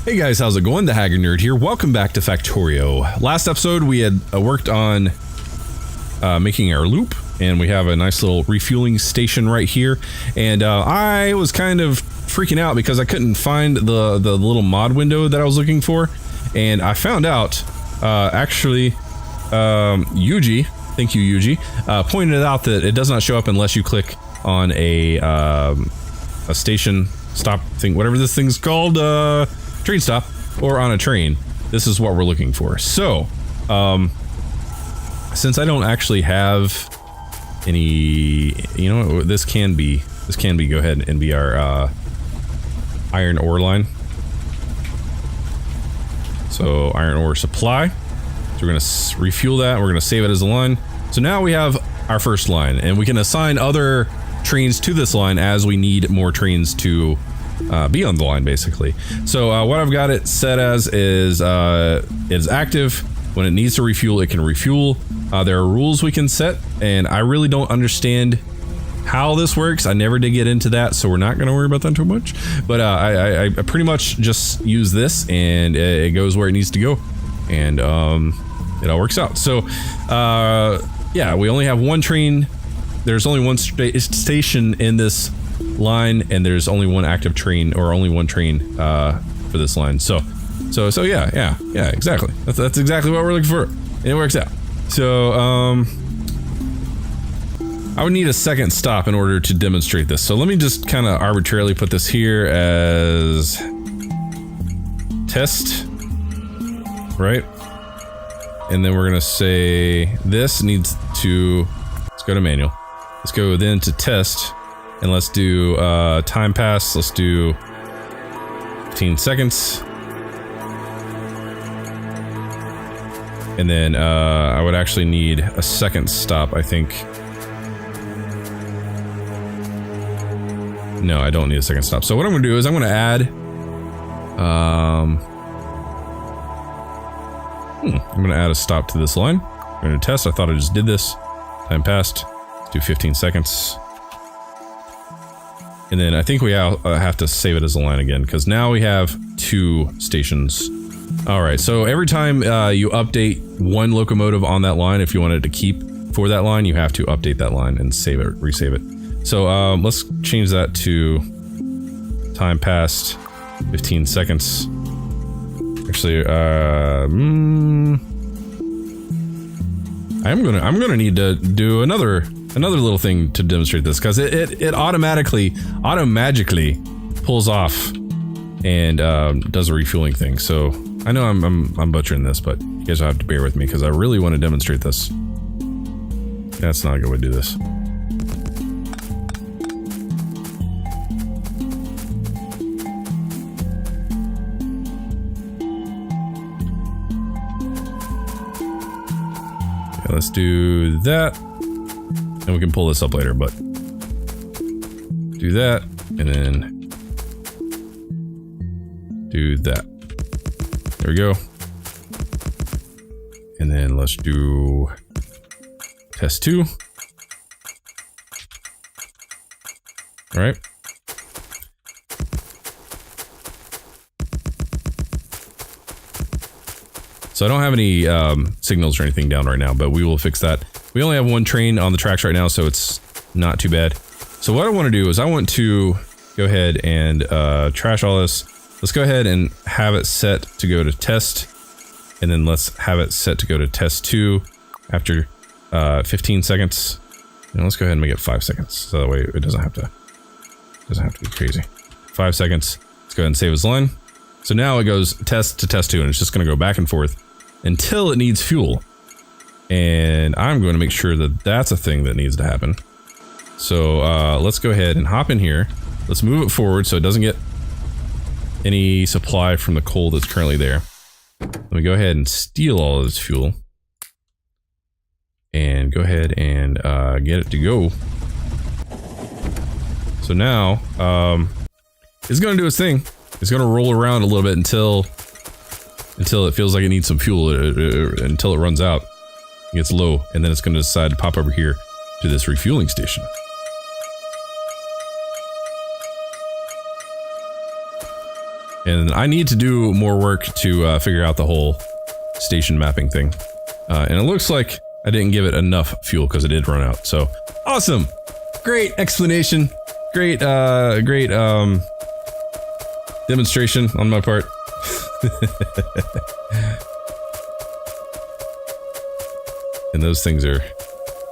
Hey guys, how's it going? TheHaggardNerd here. Welcome back to Factorio. Last episode we had worked on making our loop, and we have a nice little refueling station right here. And I was kind of freaking out because I couldn't find the little mod window that I was looking for. And I found out, actually, Yuji, thank you Yuji, pointed out that it does not show up unless you click on a station stop thing, whatever this thing's called, train stop, or on a train. This is what we're looking for. So, since I don't actually have any, you know, this can be, go ahead and be our iron ore line. So iron ore supply. So we're gonna refuel that. We're gonna save it as a line. So now we have our first line, and we can assign other trains to this line as we need more trains to be on the line, basically. So what I've got it set as is it's active. When it needs to refuel, it can refuel. There are rules we can set, and I really don't understand how this works. I never did get into that, so we're not going to worry about that too much. But I pretty much just use this, and it goes where it needs to go, and it all works out. So yeah, we only have one train. There's only one station in this line, and there's only one active train, or only one train for this line. So yeah, exactly. That's exactly what we're looking for, and it works out. So I would need a second stop in order to demonstrate this. So let me just kind of arbitrarily put this here as test, right? And then we're gonna say this needs to, let's go to manual. Let's go then to test, and let's do time pass. Let's do 15 seconds. And then I would actually need a second stop, I think. No, I don't need a second stop. So what I'm gonna do is I'm gonna add I'm gonna add a stop to this line. I'm gonna test. I thought I just did this. Time passed. Let's do 15 seconds. And then I think we have to save it as a line again, because now we have two stations. Alright, so every time you update one locomotive on that line, if you wanted to keep for that line, you have to update that line and save it, resave it. So let's change that to time passed 15 seconds. Actually, I'm gonna need to do another little thing to demonstrate this, because it automatically pulls off and does a refueling thing. So I know I'm butchering this, but you guys will have to bear with me because I really want to demonstrate this. That's not a good way to do this. Okay, let's do that. And we can pull this up later, but do that, and then do that. There we go. And then let's do test 2. All right. So I don't have any signals or anything down right now, but we will fix that. We only have one train on the tracks right now, so it's not too bad. So what I want to do is I want to go ahead and trash all this. Let's go ahead and have it set to go to test, and then let's have it set to go to test 2 after 15 seconds. And let's go ahead and make it 5 seconds, so that way it doesn't have to be crazy. 5 seconds. Let's go ahead and save as line. So now it goes test to test 2, and it's just going to go back and forth until it needs fuel. And I'm going to make sure that that's a thing that needs to happen. So let's go ahead and hop in here. Let's move it forward so it doesn't get any supply from the coal that's currently there. Let me go ahead and steal all of this fuel. And go ahead and get it to go. So now, it's going to do its thing. It's going to roll around a little bit until it feels like it needs some fuel, until it runs out. It gets low, and then it's going to decide to pop over here to this refueling station. And I need to do more work to figure out the whole station mapping thing. And it looks like I didn't give it enough fuel because it did run out. So awesome. Great explanation. Great, great demonstration on my part. And those things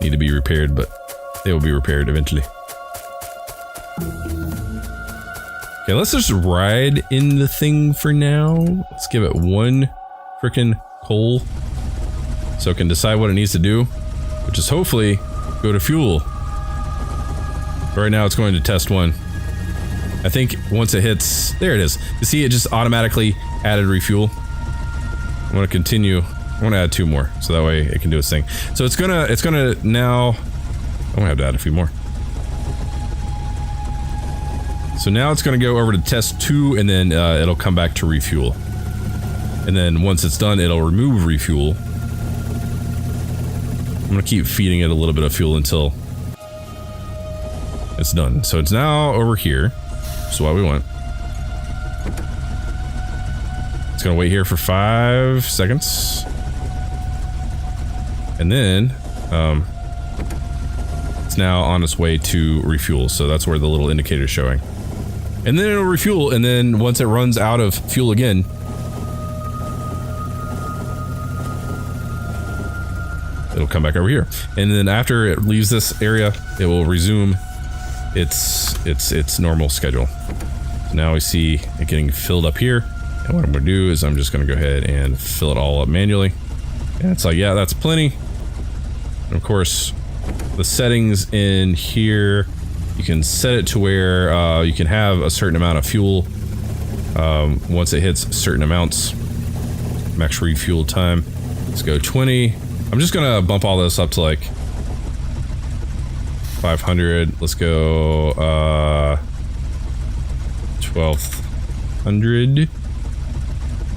need to be repaired, but they will be repaired eventually. Okay, let's just ride in the thing for now. Let's give it one frickin' coal so it can decide what it needs to do, which is hopefully go to fuel. But right now it's going to test one. I think once it hits, there it is. You see it just automatically added refuel. I'm gonna continue. I want to add 2 more so that way it can do its thing. So it's gonna now, I'm gonna have to add a few more. So now it's going to go over to test 2 and then it'll come back to refuel. And then once it's done, it'll remove refuel. I'm going to keep feeding it a little bit of fuel until it's done. So it's now over here. That's what we want. It's going to wait here for 5 seconds. And then it's now on its way to refuel. So that's where the little indicator is showing. And then it'll refuel, and then once it runs out of fuel again, it'll come back over here. And then after it leaves this area, it will resume its normal schedule. So now we see it getting filled up here. And what I'm gonna do is I'm just gonna go ahead and fill it all up manually. And it's like, yeah, that's plenty. And of course, the settings in here, you can set it to where you can have a certain amount of fuel once it hits certain amounts. Max refuel time. Let's go 20. I'm just gonna bump all this up to like 500. Let's go 1200. I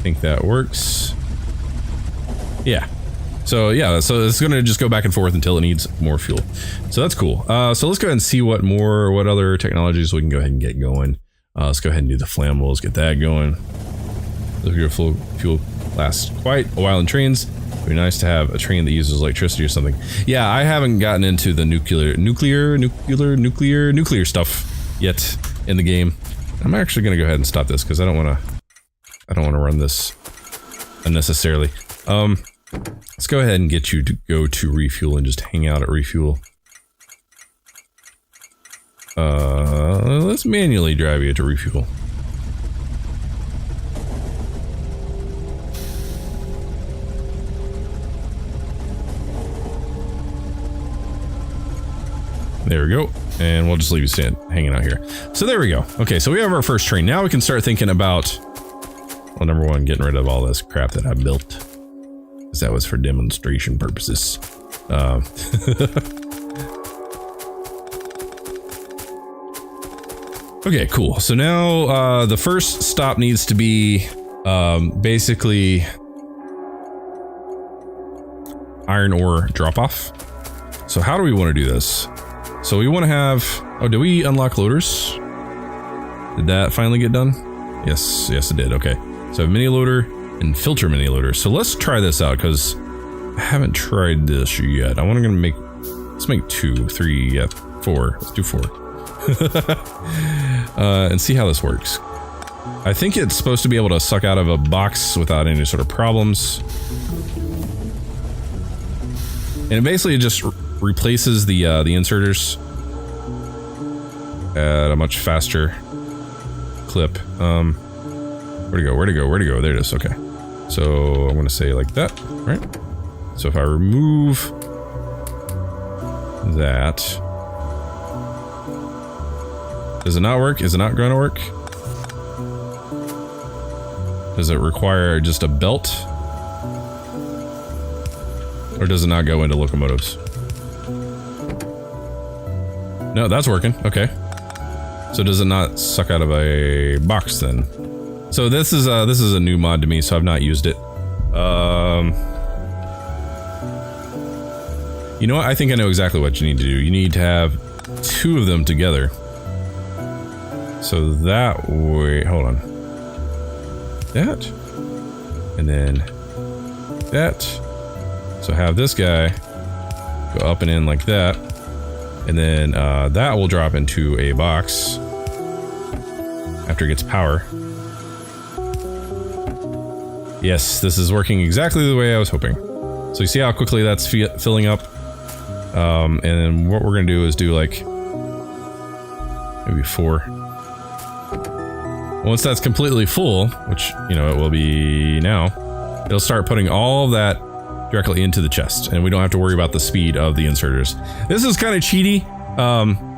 think that works. Yeah. So yeah, so it's gonna just go back and forth until it needs more fuel. So that's cool. So let's go ahead and see what other technologies we can go ahead and get going. Let's go ahead and do the flammables, get that going. The fuel lasts quite a while in trains. It'd be nice to have a train that uses electricity or something. Yeah, I haven't gotten into the nuclear stuff yet in the game. I'm actually gonna go ahead and stop this because I don't want to run this unnecessarily. Let's go ahead and get you to go to refuel and just hang out at refuel. Let's manually drive you to refuel. There we go. And we'll just leave you hanging out here. So there we go. Okay, so we have our first train. Now we can start thinking about, well, number one, getting rid of all this crap that I built. Because that was for demonstration purposes. Okay, cool. So now the first stop needs to be basically iron ore drop off. So how do we want to do this? So we want to have, oh, did we unlock loaders? Did that finally get done? Yes, yes it did. Okay. So I have mini loader and filter mini loader. So let's try this out because I haven't tried this yet. I want to make, let's make 2, 3, yeah, 4. Let's do 4. And see how this works. I think it's supposed to be able to suck out of a box without any sort of problems. And it basically just replaces the inserters at a much faster clip. Where'd it go? Where'd it go? Where'd it go? There it is. Okay. So I'm going to say like that, right? So if I remove that, does it not work? Is it not going to work? Does it require just a belt? Or does it not go into locomotives? No, that's working. Okay. So does it not suck out of a box then? So this is a new mod to me, so I've not used it. You know what? I think I know exactly what you need to do. You need to have 2 of them together. So that way, hold on. that. And then that. So have this guy go up and in like that. And then that will drop into a box after it gets power. Yes, this is working exactly the way I was hoping. So you see how quickly that's filling up? And then what we're gonna do is do like maybe 4. Once that's completely full, which, you know, it will be now, it'll start putting all of that directly into the chest, and we don't have to worry about the speed of the inserters. This is kind of cheaty,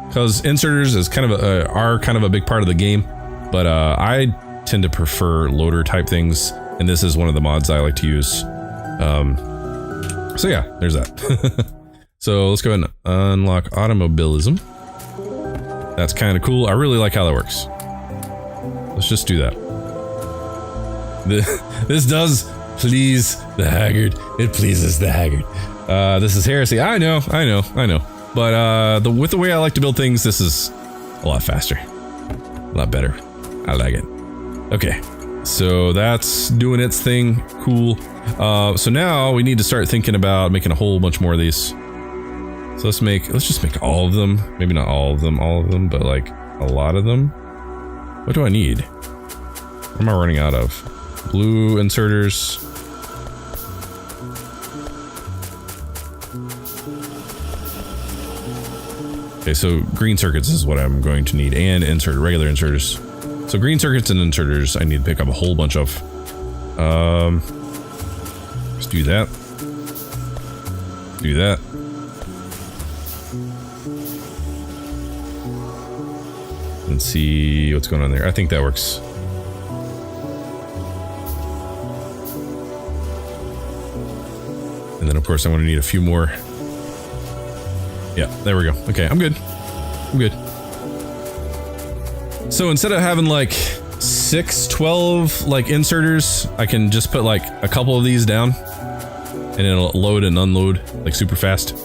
because inserters is kind of are kind of a big part of the game, but I tend to prefer loader type things, and this is one of the mods I like to use. So yeah, there's that. So let's go ahead and unlock automobilism. That's kind of cool. I really like how that works. Let's just do that. This does please the Haggard. It pleases the Haggard. This is heresy. I know. But with the way I like to build things, this is a lot faster. A lot better. I like it. Okay. So that's doing its thing. Cool. So now we need to start thinking about making a whole bunch more of these. So let's just make all of them. Maybe not all of them, but like a lot of them. What do I need? What am I running out of? Blue inserters. Okay, so green circuits is what I'm going to need, and regular inserters. So green circuits and inserters I need to pick up a whole bunch of. Let's do that. Do that. And see what's going on there. I think that works. And then of course I'm going to need a few more. Yeah, there we go. Okay, I'm good. I'm good. So instead of having like 12 like inserters, I can just put like a couple of these down and it'll load and unload like super fast.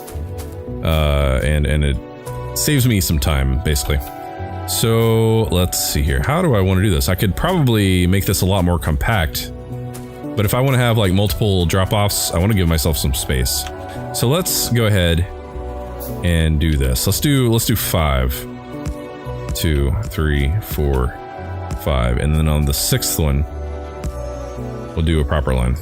And it saves me some time basically. So let's see here. How do I want to do this? I could probably make this a lot more compact, but if I want to have like multiple drop-offs, I want to give myself some space. So let's go ahead and do this. Let's do 5, 2, 3, 4, 5, and then on the 6th one, we'll do a proper line.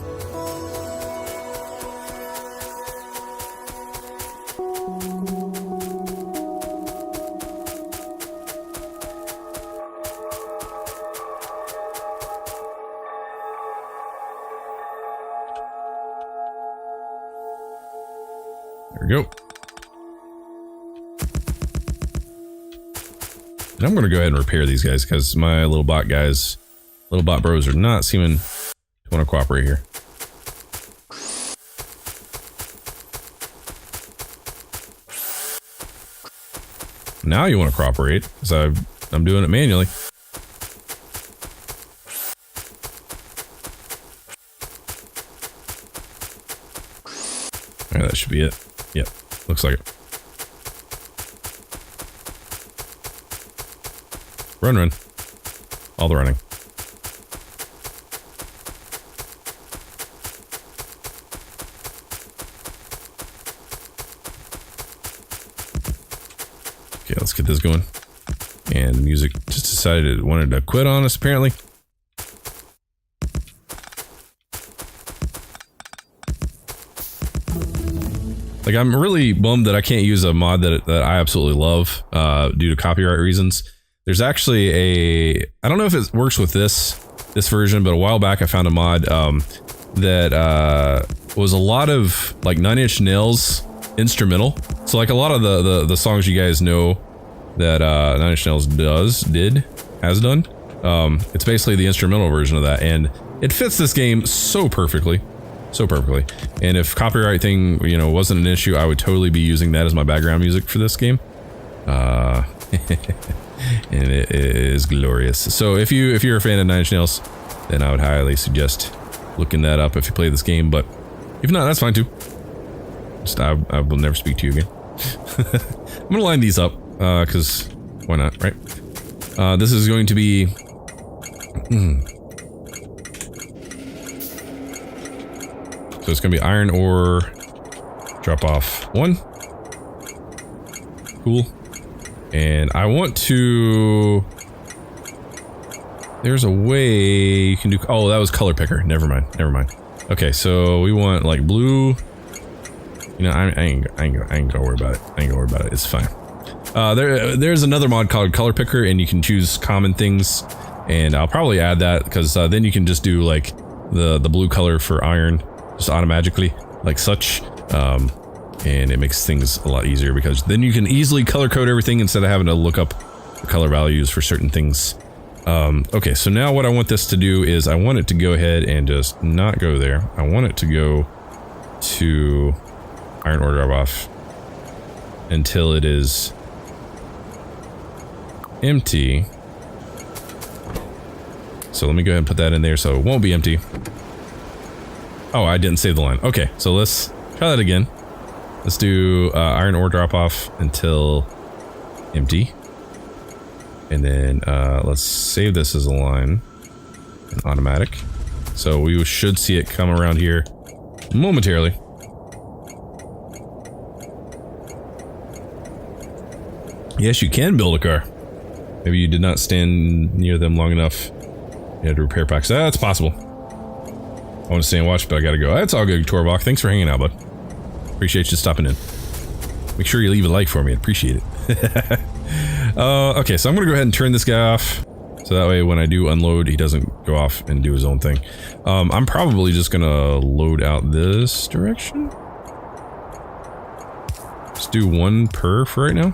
There we go. And I'm going to go ahead and repair these guys because my little bot bros are not seeming to want to cooperate here. Now you want to cooperate because I'm doing it manually. Alright, that should be it. Yep, looks like it. Run. All the running. Okay, let's get this going. And the music just decided it wanted to quit on us, apparently. Like, I'm really bummed that I can't use a mod that I absolutely love due to copyright reasons. There's actually I don't know if it works with this version, but a while back I found a mod that was a lot of like 9 Inch Nails instrumental. So like a lot of the songs you guys know that 9 Inch Nails has done. It's basically the instrumental version of that, and it fits this game so perfectly. And if copyright thing, you know, wasn't an issue, I would totally be using that as my background music for this game. And it is glorious. So if you're a fan of 9 Inch Nails, then I would highly suggest looking that up if you play this game. But if not, that's fine too. Just I will never speak to you again. I'm gonna line these up because why not, right? This is going to be So it's gonna be iron ore, drop off 1. Cool. And I want to... There's a way you can do... Oh, that was color picker. Never mind. Never mind. Okay, so we want like blue. You know, I ain't gonna worry about it. I ain't gonna worry about it. It's fine. There's another mod called color picker, and you can choose common things. And I'll probably add that because then you can just do like the blue color for iron just automatically, like such. And it makes things a lot easier because then you can easily color code everything instead of having to look up the color values for certain things. Okay, so now what I want this to do is I want it to go ahead and just not go there. I want it to go to iron ore drop off until it is empty. So let me go ahead and put that in there so it won't be empty. Oh, I didn't save the line. Okay, so let's try that again. Let's do iron ore drop off until empty. And then let's save this as a line, an automatic. So we should see it come around here momentarily. Yes, you can build a car. Maybe you did not stand near them long enough. You had to repair packs. That's possible. I want to stay and watch, but I gotta go. That's all good, Torvok. Thanks for hanging out, bud. Appreciate you stopping in. Make sure you leave a like for me. I'd appreciate it. Okay, so I'm gonna go ahead and turn this guy off. So that way when I do unload, he doesn't go off and do his own thing. I'm probably just gonna load out this direction. Let's do 1 per for right now.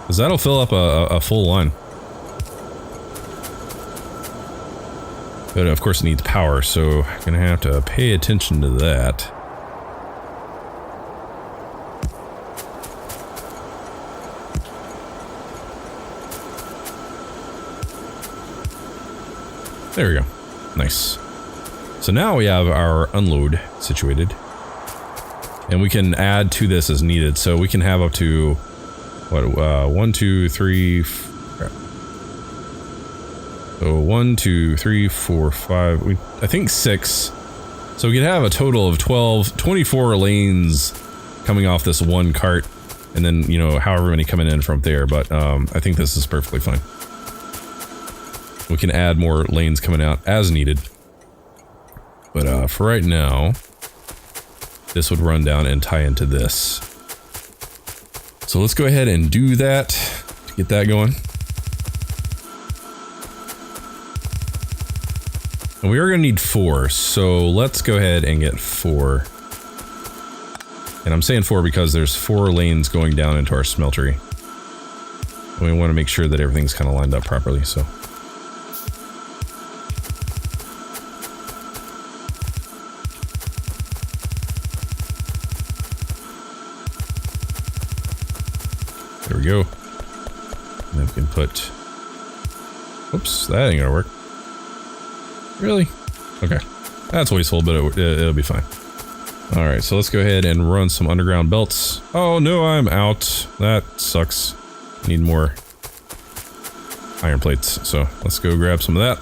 Because that'll fill up a full line. But of course it needs power, so I'm gonna have to pay attention to that. There we go. Nice. So now we have our unload situated. And we can add to this as needed. So we can have up to, what, 1, 2, 3... So 1, 2, 3, 4, 5, I think 6. So we could have a total of 24 lanes coming off this one cart. And then, you know, however many coming in from there. But I think this is perfectly fine. We can add more lanes coming out as needed. But for right now, this would run down and tie into this. So let's go ahead and do that to get that going. And we are going to need 4, so let's go ahead and get 4. And I'm saying 4 because there's 4 lanes going down into our smeltery. And we want to make sure that everything's kind of lined up properly, so. There we go. And then we can put... Oops, that ain't gonna work. Really? Okay. That's wasteful, but it'll be fine. Alright, so let's go ahead and run some underground belts. Oh no, I'm out. That sucks. Need more iron plates, so let's go grab some of that.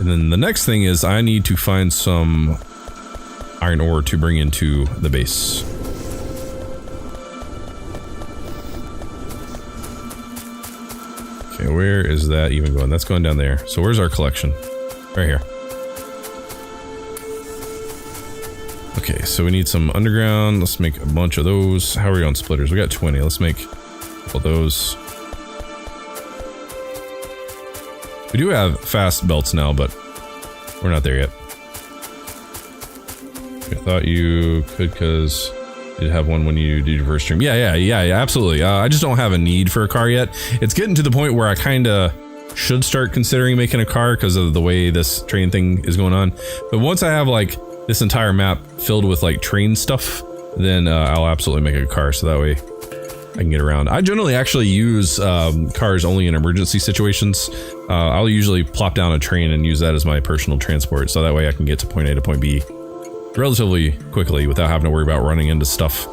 And then the next thing is I need to find some iron ore to bring into the base. Okay, where is that even going? That's going down there. So where's our collection? Right here. Okay, so we need some underground. Let's make a bunch of those. How are we on splitters? We got 20. Let's make a couple of those. We do have fast belts now, but we're not there yet. I thought you could because you did have one when you did your first stream. Yeah, absolutely. I just don't have a need for a car yet. It's getting to the point where I kind of should start considering making a car because of the way this train thing is going on. But once I have like this entire map filled with like train stuff, then I'll absolutely make a car so that way I can get around. I generally actually use cars only in emergency situations. I'll usually plop down a train and use that as my personal transport so that way I can get to point A to point B relatively quickly without having to worry about running into stuff.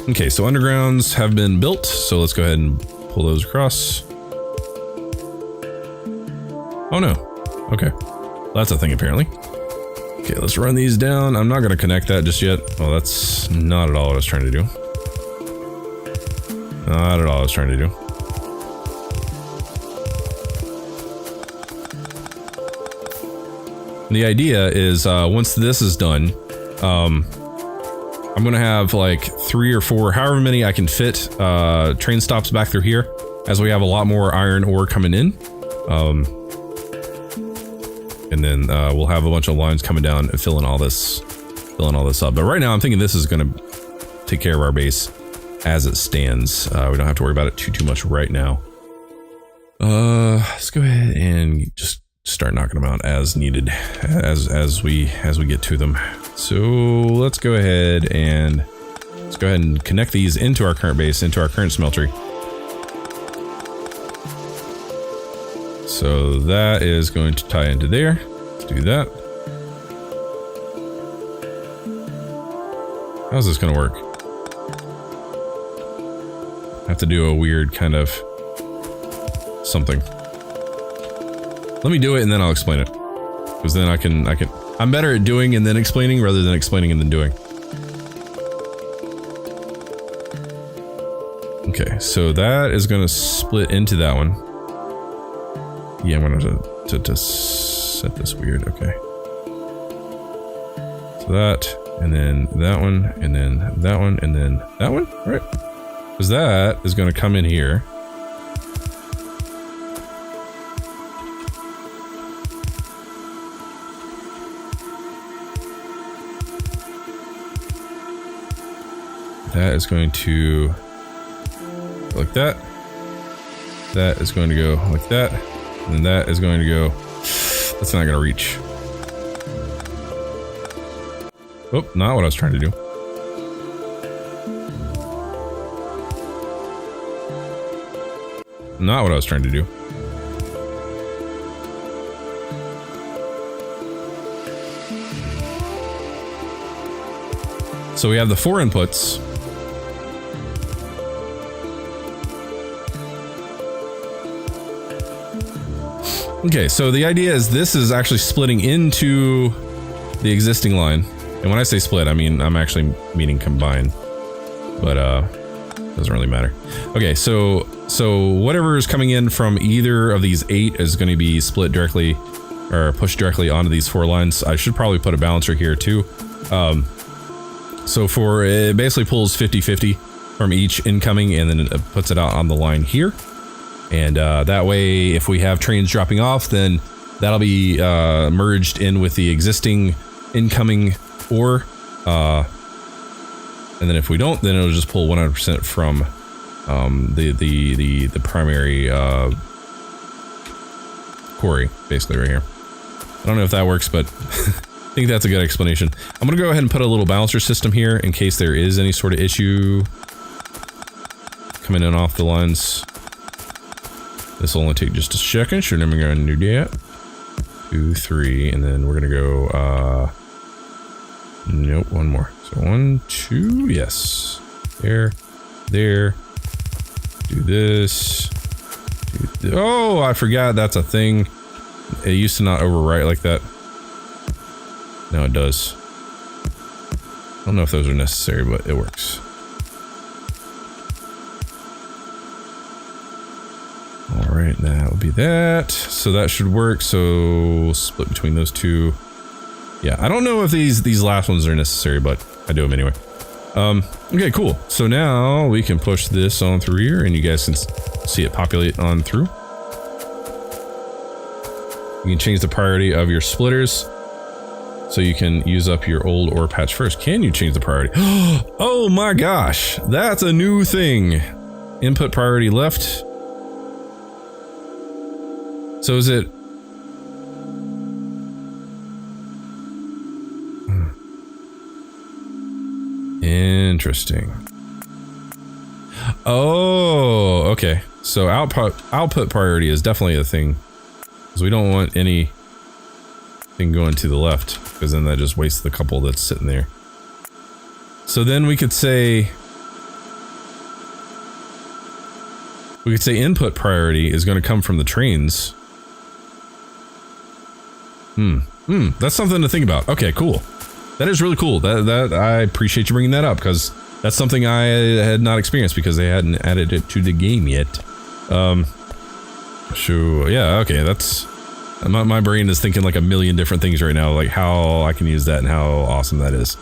Okay, so undergrounds have been built, so let's go ahead and pull pull those across. Oh no. Okay. Well, that's a thing apparently. Okay, let's run these down. I'm not going to connect that just yet. Well, that's not at all what I was trying to do. Not at all what I was trying to do. The idea is once this is done, I'm going to have like 3 or 4, however many I can fit, train stops back through here as we have a lot more iron ore coming in. And then we'll have a bunch of lines coming down and filling all this up. But right now I'm thinking this is going to take care of our base as it stands. We don't have to worry about it too much right now. Let's go ahead and just start knocking them out as needed as we get to them. So let's go ahead and connect these into our current base, into our current smeltery. So that is going to tie into there. Let's do that. How's this going to work? I have to do a weird kind of something. Let me do it and then I'll explain it. Because then I'm better at doing and then explaining rather than explaining and then doing. Okay, so that is going to split into that one. Yeah, I'm going to set this weird. Okay. So that, and then that one, and then that one, and then that one, right? Because that is going to come in here. That is going to go like that. That is going to go like that. And that is going to go... That's not going to reach. Oh, not what I was trying to do. Not what I was trying to do. So we have the 4 inputs. Okay, so the idea is this is actually splitting into the existing line. And when I say split, I mean, I'm actually meaning combine. But, doesn't really matter. Okay, so whatever is coming in from either of these 8 is going to be split directly, or pushed directly onto these 4 lines. I should probably put a balancer here too. So it basically pulls 50-50 from each incoming and then it puts it out on the line here. And that way, if we have trains dropping off, then that'll be merged in with the existing incoming ore. And then if we don't, then it'll just pull 100% from the primary quarry, basically right here. I don't know if that works, but I think that's a good explanation. I'm going to go ahead and put a little balancer system here in case there is any sort of issue coming in off the lines. This will only take just a second. Sure, then we're going to do that. 2, 3, and then we're going to go, nope, one more. So 1, 2, yes. There. Do this. Oh, I forgot that's a thing. It used to not overwrite like that. Now it does. I don't know if those are necessary, but it works. Alright, that would be that. So that should work. So we'll split between those 2. Yeah, I don't know if these last ones are necessary, but I do them anyway. Okay, cool. So now we can push this on through here and you guys can see it populate on through. You can change the priority of your splitters so you can use up your old ore patch first. Can you change the priority? Oh my gosh, that's a new thing. Input priority left. So is it... Interesting. Oh, okay. So output priority is definitely a thing. Because we don't want anything going to the left. Because then that just wastes the couple that's sitting there. So then we could say... We could say input priority is going to come from the trains. That's something to think about. Okay, cool. That is really cool. That I appreciate you bringing that up, because that's something I had not experienced because they hadn't added it to the game yet. So yeah, okay, that's my brain is thinking like a million different things right now, like how I can use that and how awesome that is.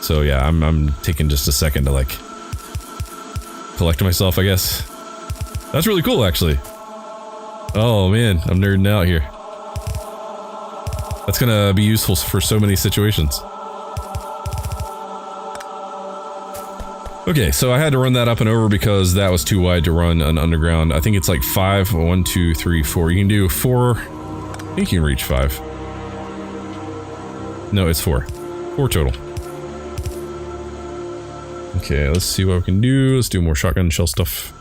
So yeah, I'm taking just a second to like collect myself, I guess. That's really cool, actually. Oh man, I'm nerding out here. That's gonna be useful for so many situations. Okay, so I had to run that up and over because that was too wide to run an underground. I think it's like 5, 1, 2, 3, 4. You can do 4. I think you can reach 5. No, it's 4. 4 total. Okay, let's see what we can do. Let's do more shotgun shell stuff.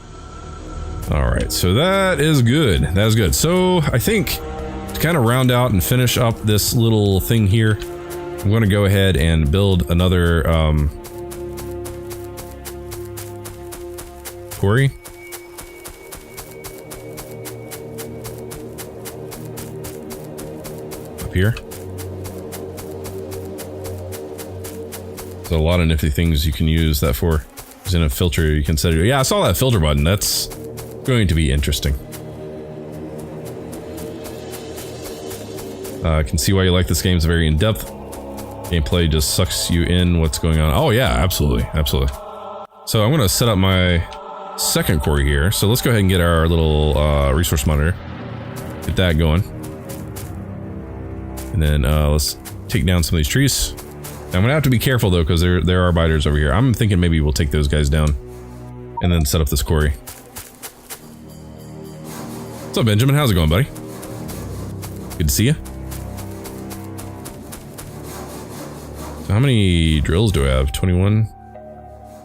Alright, so that is good. That is good. So, I think to kind of round out and finish up this little thing here, I'm going to go ahead and build another quarry. Up here. There's a lot of nifty things you can use that for. There's in a filter you can set it. Yeah, I saw that filter button. That's going to be interesting. I can see why you like this game. It's very in-depth. Gameplay just sucks you in what's going on. Oh yeah, absolutely, absolutely. So I'm going to set up my second quarry here. So let's go ahead and get our little resource monitor. Get that going. And then let's take down some of these trees. Now, I'm going to have to be careful though, because there are biters over here. I'm thinking maybe we'll take those guys down and then set up this quarry. What's up, Benjamin? How's it going, buddy? Good to see you. So how many drills do I have? 21?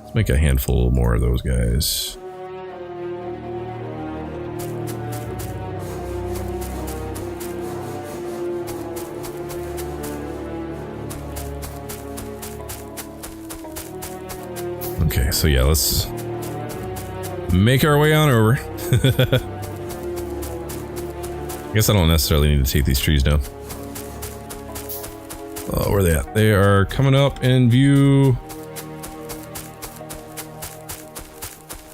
Let's make a handful more of those guys. Okay, so yeah, let's make our way on over. I guess I don't necessarily need to take these trees down. Oh, where are they at? They are coming up in view.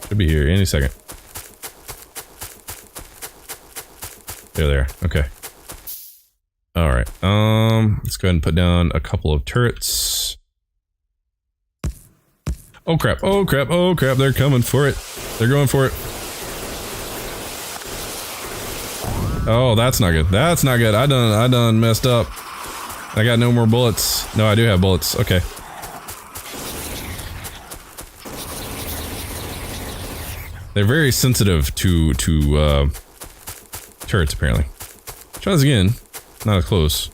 Should be here any second. There they are. Okay. All right. Let's go ahead and put down a couple of turrets. Oh crap! Oh crap! Oh crap! They're coming for it. They're going for it. Oh, that's not good. That's not good. I done messed up. I got no more bullets. No, I do have bullets. Okay. They're very sensitive to turrets, apparently. Try this again. Not as close.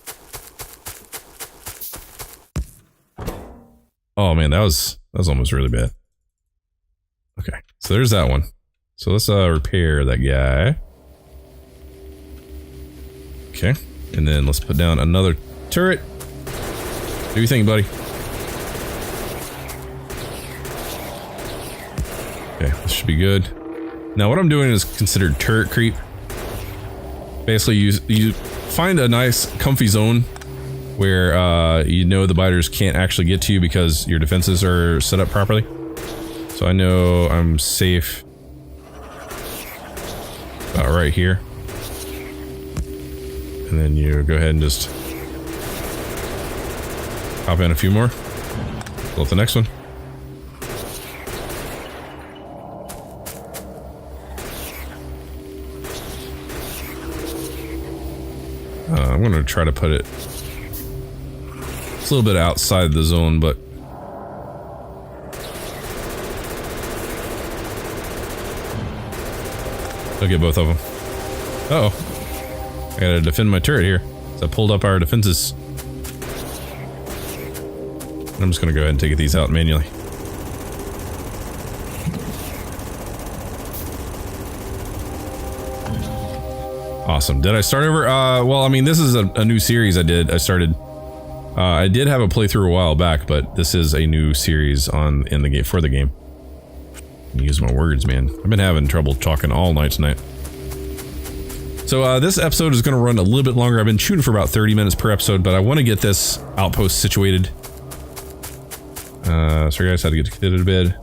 Oh man, that was almost really bad. Okay, so there's that one. So let's repair that guy. Okay, and then let's put down another turret. What do you think, buddy? Okay, this should be good. Now what I'm doing is considered turret creep. Basically, you find a nice, comfy zone where you know the biters can't actually get to you because your defenses are set up properly. So I know I'm safe about right here. And then you go ahead and just hop in a few more. Pull up the next one. I'm going to try to put it... It's a little bit outside the zone, but... I'll get both of them. Uh-oh. I gotta defend my turret here. So I pulled up our defenses. I'm just gonna go ahead and take these out manually. Awesome. Did I start over? Well, I mean, this is a new series I did. I started... I did have a playthrough a while back, but this is a new series in the game, for the game. Use my words, man. I've been having trouble talking all night tonight. So this episode is going to run a little bit longer. I've been shooting for about 30 minutes per episode, but I want to get this outpost situated. Sorry guys, had to get the kid to bed.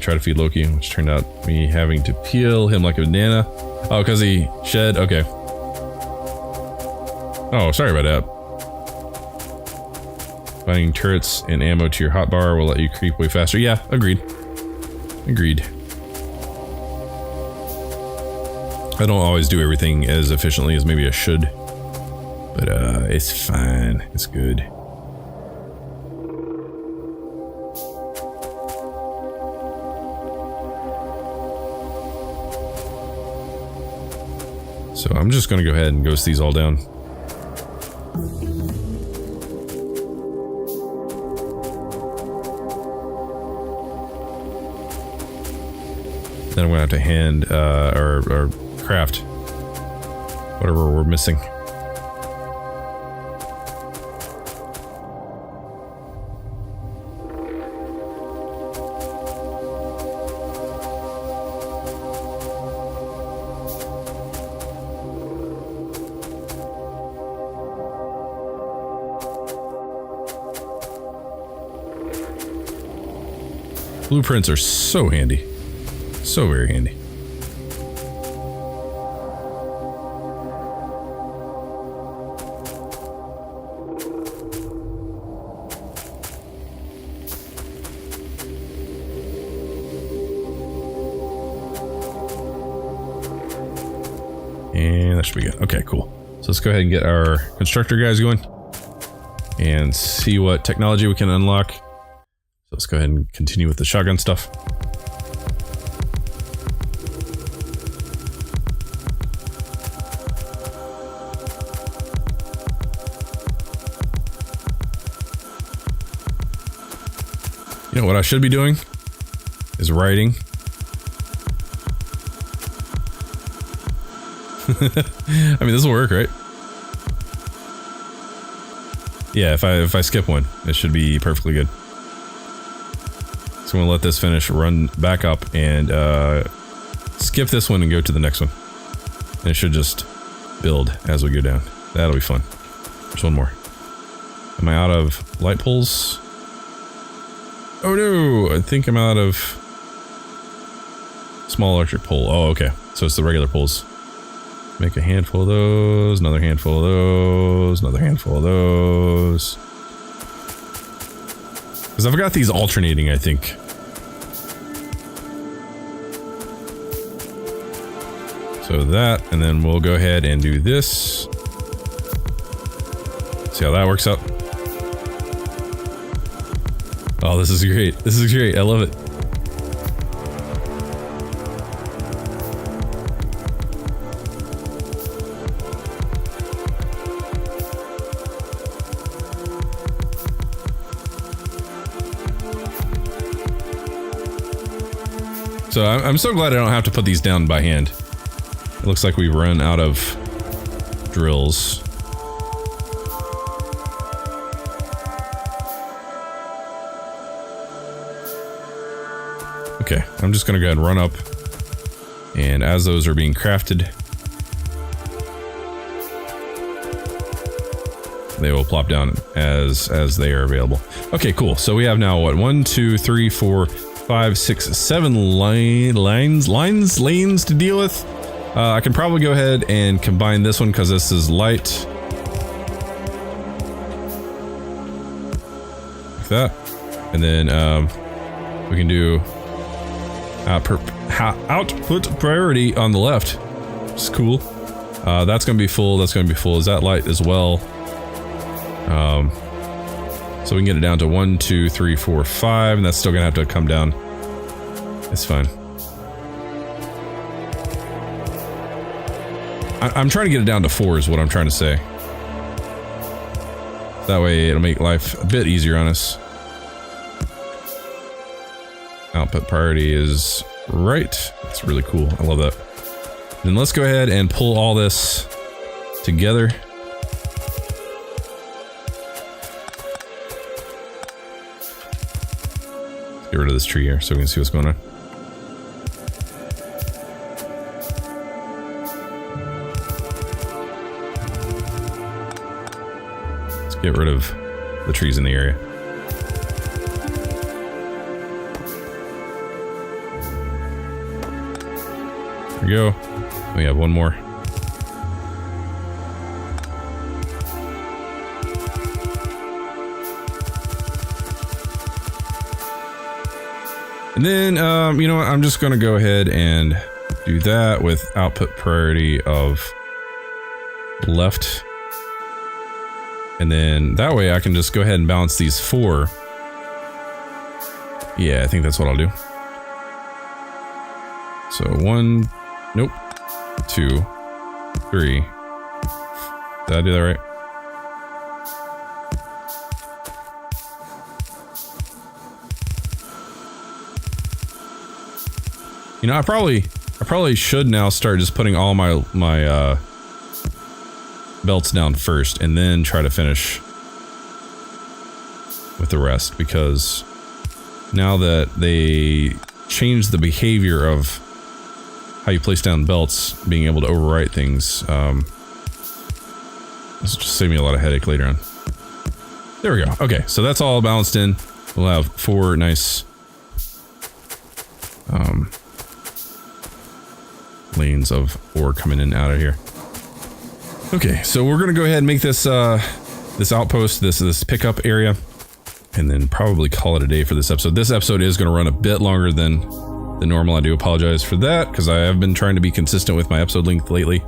Try to feed Loki, which turned out me having to peel him like a banana. Oh, because he shed? Okay. Oh, sorry about that. Finding turrets and ammo to your hotbar will let you creep way faster. Yeah, agreed. Agreed. I don't always do everything as efficiently as maybe I should. But it's fine. It's good. So I'm just going to go ahead and ghost these all down. Then I'm going to have to hand, or craft whatever we're missing. Blueprints are so handy. So very handy. And that should be good. Okay, cool. So let's go ahead and get our constructor guys going and see what technology we can unlock. So let's go ahead and continue with the shotgun stuff. You know what I should be doing is writing. I mean, this will work, right? Yeah, if I skip one, it should be perfectly good. So I'm gonna let this finish, run back up, and skip this one and go to the next one. And it should just build as we go down. That'll be fun. There's one more. Am I out of light poles? Oh no! I think I'm out of small electric pole. Oh, okay. So it's the regular poles. Make a handful of those, another handful of those, another handful of those. Because I've got these alternating, I think. So that, and then we'll go ahead and do this. See how that works out. Oh, this is great. This is great. I love it. So I'm so glad I don't have to put these down by hand. It looks like we've run out of drills. Okay, I'm just gonna go ahead and run up, and as those are being crafted, they will plop down as they are available. Okay, cool. So we have now what, 1, 2, 3, 4, 5, 6, 7 lanes to deal with. I can probably go ahead and combine this one because this is light. Like that. And then we can do output priority on the left. It's cool. That's going to be full. That's going to be full. Is that light as well? So we can get it down to 1, 2, 3, 4, 5, and that's still gonna have to come down. It's fine. I'm trying to get it down to 4 is what I'm trying to say. That way it'll make life a bit easier on us. Output priority is right. That's really cool. I love that. Then let's go ahead and pull all this together. Get rid of this tree here so we can see what's going on. get rid of the trees in the area. There we go. We have one more. And then, you know what? I'm just going to go ahead and do that with output priority of left. And then that way I can just go ahead and balance these 4. Yeah, I think that's what I'll do. So 1, nope, 2, 3. Did I do that right? You know, I probably should now start just putting all my belts down first and then try to finish with the rest, because now that they changed the behavior of how you place down belts, being able to overwrite things, this will just save me a lot of headache later on. There we go. Okay, so that's all balanced in. We'll have 4 nice lanes of ore coming in and out of here. Okay, so we're gonna go ahead and make this this outpost, this pickup area, and then probably call it a day for this episode. This episode is gonna run a bit longer than the normal. I do apologize for that, because I have been trying to be consistent with my episode length lately.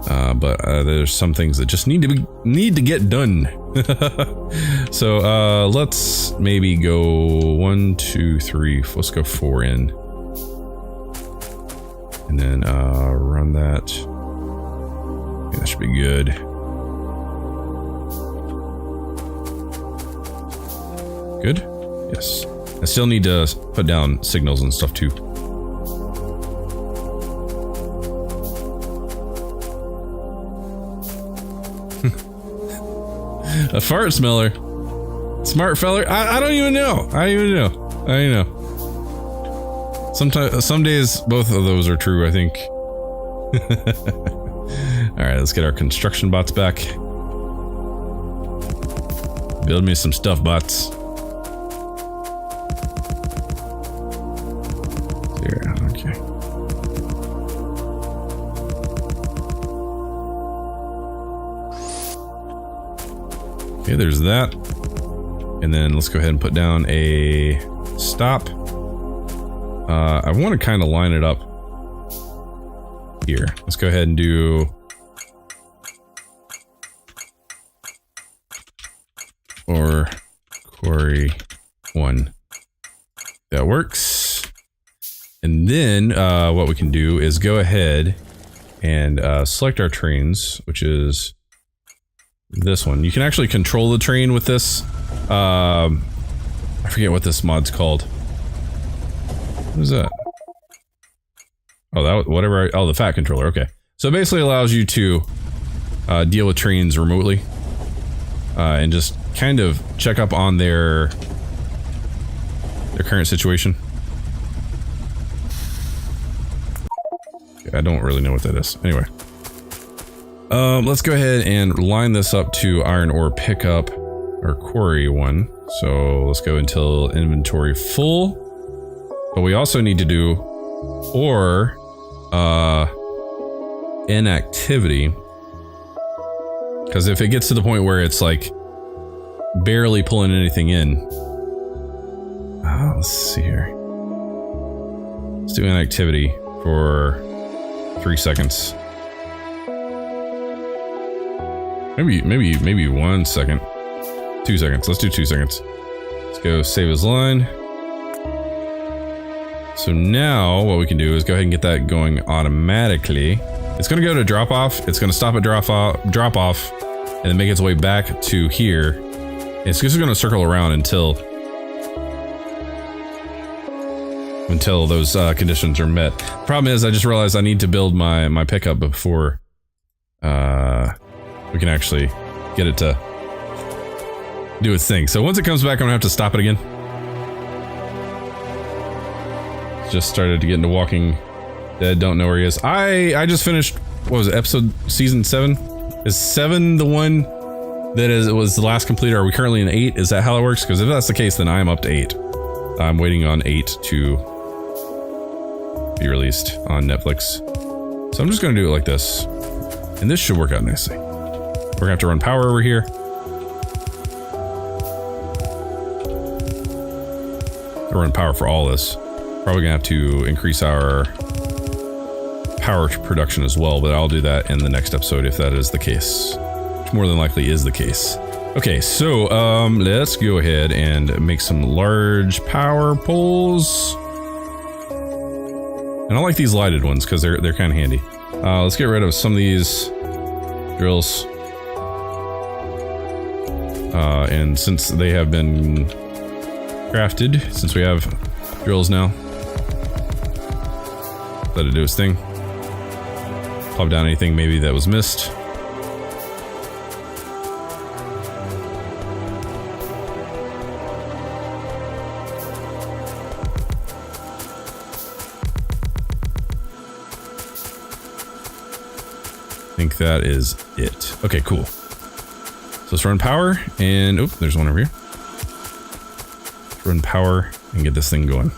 But there's some things that just need to get done. So let's maybe go 1, 2, 3. Let's go 4 in. And then run that. Yeah, that should be good. Good? Yes. I still need to put down signals and stuff too. A fart smeller. Smart feller. I don't even know. I don't even know. Sometimes, some days, both of those are true, I think. Alright, let's get our construction bots back. Build me some stuff, bots. Here, okay. Okay, there's that. And then let's go ahead and put down a stop. I want to kind of line it up here. Let's go ahead and do or quarry 1. That works. And then what we can do is go ahead and select our trains, which is this one. You can actually control the train with this. I forget what this mod's called. What is that? Oh, that whatever. Oh, the fat controller. Okay, so it basically allows you to deal with trains remotely and just kind of check up on their current situation. Okay, I don't really know what that is. Anyway, let's go ahead and line this up to iron ore pickup or quarry 1. So let's go until inventory full. But we also need to do ore inactivity, because if it gets to the point where it's like barely pulling anything in, let's see here. Let's do inactivity for 3 seconds. Maybe 1 second. 2 seconds. Let's do 2 seconds. Let's go save as line. So now what we can do is go ahead and get that going automatically. It's going to go to drop off. It's going to stop at drop off, and then make its way back to here. It's just going to circle around until those conditions are met. Problem is, I just realized I need to build my pickup before we can actually get it to do its thing. So once it comes back, I'm gonna have to stop it again. Just started to get into Walking Dead. Don't know where he is. I just finished, what was it, season 7? Is 7 the one was the last completed. Are we currently in 8? Is that how it works? Because if that's the case, then I'm up to 8. I'm waiting on 8 to be released on Netflix. So I'm just going to do it like this. And this should work out nicely. We're going to have to run power over here. Run power for all this. Probably going to have to increase our power production as well, but I'll do that in the next episode if that is the case. Which more than likely is the case. Okay, so let's go ahead and make some large power poles. And I like these lighted ones because they're kind of handy. Let's get rid of some of these drills. And since they have been crafted, since we have drills now, let it do its thing. Plop down anything maybe that was missed. I think that is it. Okay, cool. So let's run power and, oh, there's one over here. Let's run power and get this thing going.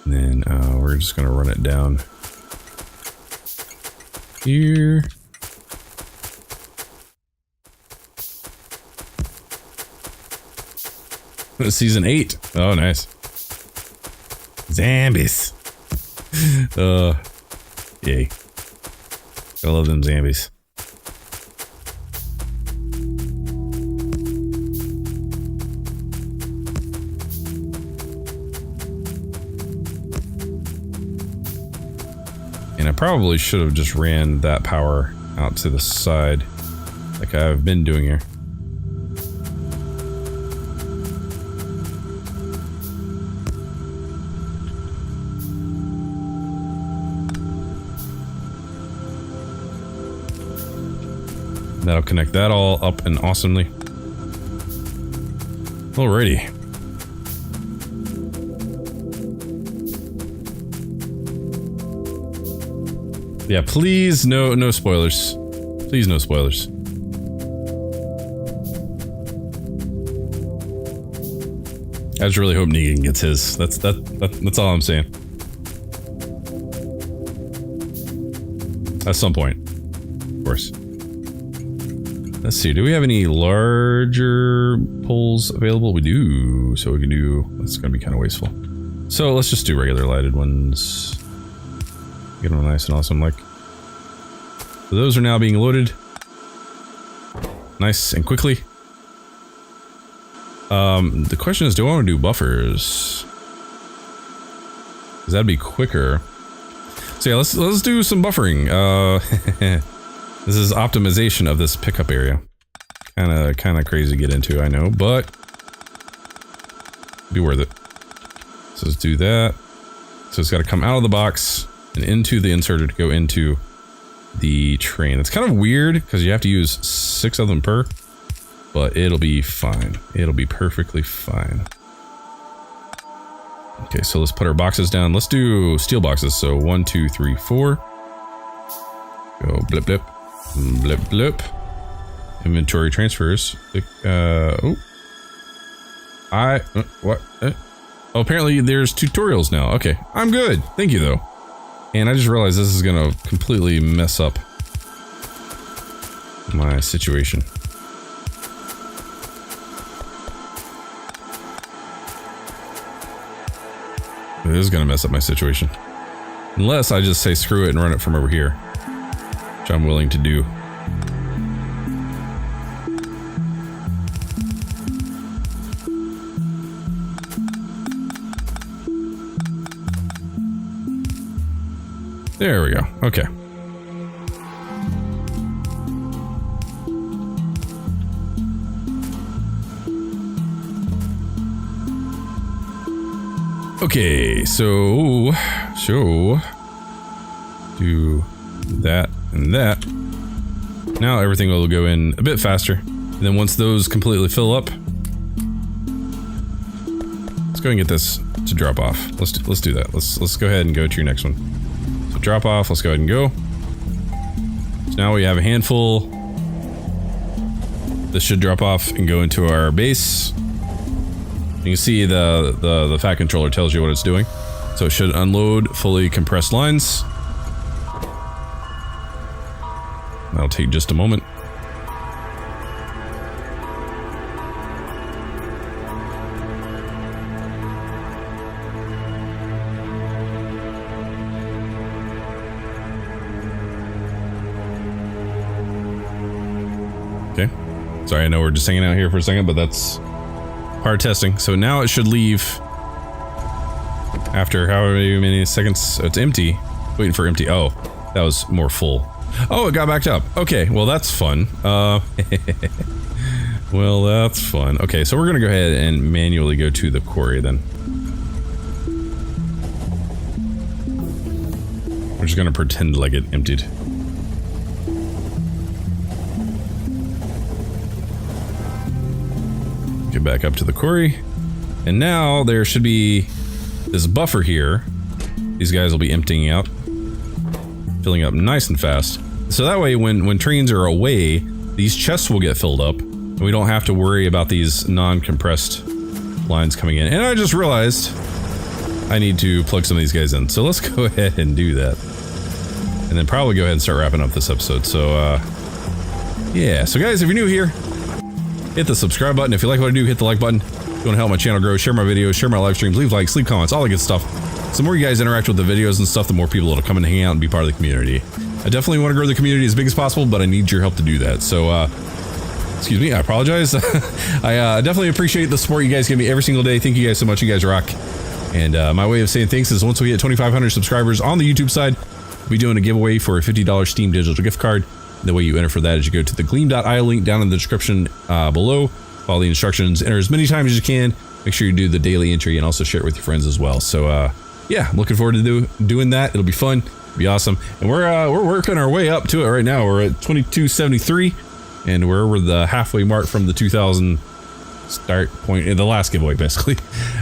And then we're just gonna run it down here. Season 8. Oh, nice. Zombies. Yay. I love them zombies. And I probably should have just ran that power out to the side like I've been doing here. That'll connect that all up and awesomely. Alrighty. Yeah, please, no spoilers. Please, no spoilers. I just really hope Negan gets his. That's all I'm saying. At some point, of course. Let's see, do we have any larger poles available? We do, so we can do, that's gonna be kind of wasteful. So let's just do regular lighted ones. Get them nice and awesome like. So those are now being loaded. Nice and quickly. The question is, do I want to do buffers? Because that'd be quicker. So yeah, let's do some buffering. This is optimization of this pickup area. Kind of crazy to get into, I know, but be worth it. So let's do that. So it's got to come out of the box and into the inserter to go into the train. It's kind of weird because you have to use 6 of them per, but it'll be fine. It'll be perfectly fine. Okay, so let's put our boxes down. Let's do steel boxes. So 1, 2, 3, 4. Go blip blip. Blip blip. Inventory transfers. Oh. What? Oh, apparently there's tutorials now. Okay, I'm good. Thank you though. And I just realized this is gonna completely mess up my situation. It is gonna mess up my situation. Unless I just say screw it and run it from over here. Which I'm willing to do. There we go. Okay. Okay, so do that and that. Now everything will go in a bit faster. And then once those completely fill up, let's Let's go and get this to drop off. Let's do that. Let's go ahead and go to your next one. So drop off. Let's go ahead and go. So now we have a handful. This should drop off and go into our base. You can see the fat controller tells you what it's doing. So it should unload fully compressed lines. That'll take just a moment. Okay. Sorry, I know we're just hanging out here for a second, but that's hard testing. So now it should leave after however many seconds. So it's empty. Waiting for empty. Oh, that was more full. Oh, it got backed up. Okay, well that's fun. Well, that's fun. Okay, so we're gonna go ahead and manually go to the quarry then. We're just gonna pretend like it emptied. Get back up to the quarry. And now there should be this buffer here. These guys will be emptying out. Filling up nice and fast. So that way when trains are away, these chests will get filled up. And we don't have to worry about these non-compressed lines coming in. And I just realized I need to plug some of these guys in. So let's go ahead and do that. And then probably go ahead and start wrapping up this episode. So yeah, so guys, if you're new here, hit the subscribe button. If you like what I do, hit the like button. If you want to help my channel grow, share my videos, share my live streams, leave likes, leave comments, all that good stuff. So the more you guys interact with the videos and stuff, the more people that'll come and hang out and be part of the community. I definitely want to grow the community as big as possible, but I need your help to do that. So, excuse me, I apologize. I definitely appreciate the support you guys give me every single day. Thank you guys so much. You guys rock. And my way of saying thanks is once we hit 2,500 subscribers on the YouTube side, we'll be doing a giveaway for a $50 Steam digital gift card. The way you enter for that is you go to the gleam.io link down in the description below. Follow the instructions, enter as many times as you can. Make sure you do the daily entry and also share it with your friends as well. So, yeah, I'm looking forward to doing that. It'll be fun. It'll be awesome. And we're working our way up to it right now. We're at 2273, and we're over the halfway mark from the 2000 start point in the last giveaway, basically.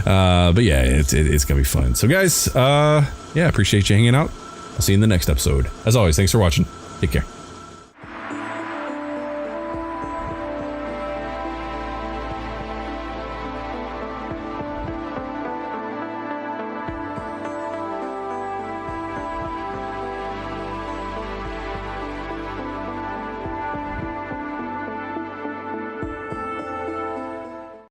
But yeah, it's gonna be fun. So guys, yeah, appreciate you hanging out. I'll see you in the next episode. As always, thanks for watching. Take care.